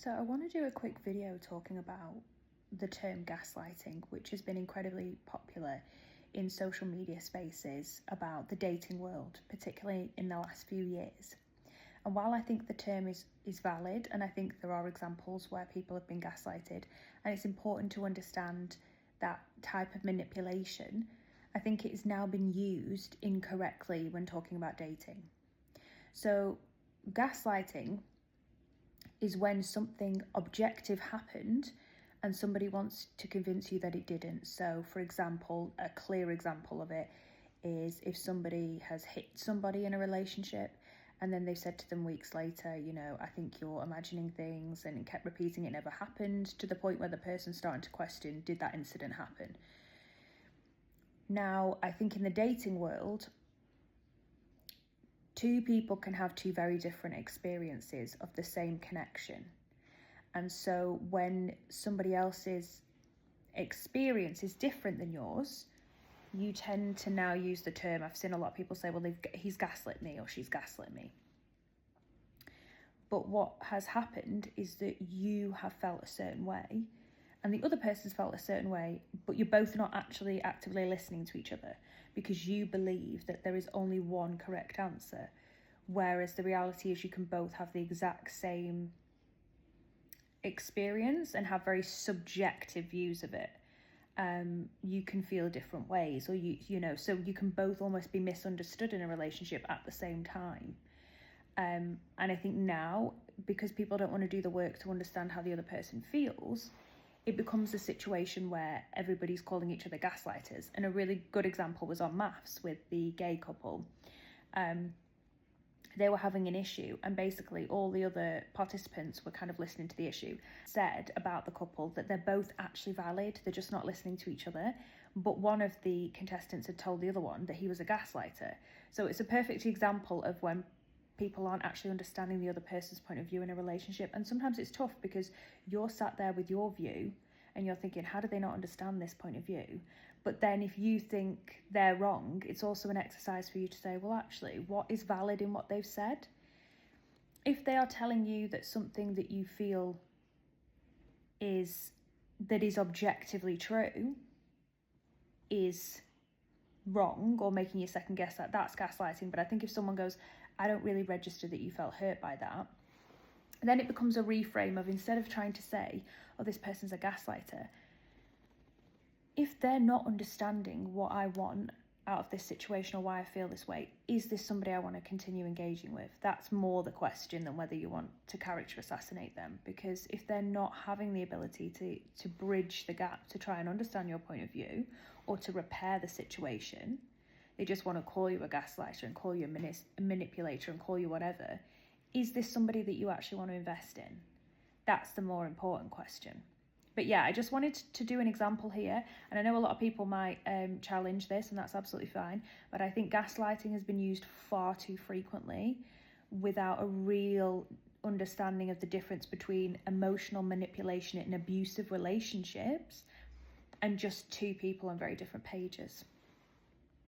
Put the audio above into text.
So I want to do a quick video talking about the term gaslighting, which has been incredibly popular in social media spaces about the dating world, particularly in the last few years. And while I think the term is valid, and I think there are examples where people have been gaslighted, and it's important to understand that type of manipulation, I think it has now been used incorrectly when talking about dating. So gaslighting is when something objective happened and somebody wants to convince you that it didn't. So, for example, a clear example of it is if somebody has hit somebody in a relationship and then they've said to them weeks later, I think you're imagining things, and kept repeating it never happened, to the point where the person's starting to question, did that incident happen? Now, I think in the dating world, two people can have two very different experiences of the same connection. And so when somebody else's experience is different than yours, you tend to now use the term, I've seen a lot of people say, well, he's gaslit me or she's gaslit me. But what has happened is that you have felt a certain way and the other person's felt a certain way, but you're both not actually actively listening to each other because you believe that there is only one correct answer, whereas the reality is you can both have the exact same experience and have very subjective views of it. You can feel different ways, or so you can both almost be misunderstood in a relationship at the same time. And I think now, because people don't want to do the work to understand how the other person feels, it becomes a situation where everybody's calling each other gaslighters. And a really good example was on Maths with the gay couple. They were having an issue, and basically all the other participants were kind of listening to the issue, said about the couple that they're both actually valid, they're just not listening to each other. But one of the contestants had told the other one that he was a gaslighter. So it's a perfect example of when people aren't actually understanding the other person's point of view in a relationship. And sometimes it's tough because you're sat there with your view and you're thinking, how do they not understand this point of view? But then if you think they're wrong, it's also an exercise for you to say, well, actually, what is valid in what they've said? If they are telling you that something that you feel is objectively true is wrong, or making you second guess that, that's gaslighting. But I think if someone goes, I don't really register that you felt hurt by that, then it becomes a reframe of, instead of trying to say, oh, this person's a gaslighter, if they're not understanding what I want out of this situation or why I feel this way, is this somebody I want to continue engaging with? That's more the question than whether you want to character assassinate them. Because if they're not having the ability to bridge the gap, to try and understand your point of view or to repair the situation, they just want to call you a gaslighter and call you a manipulator and call you whatever. Is this somebody that you actually want to invest in? That's the more important question. But yeah, I just wanted to do an example here. And I know a lot of people might challenge this, and that's absolutely fine. But I think gaslighting has been used far too frequently without a real understanding of the difference between emotional manipulation in abusive relationships and just two people on very different pages.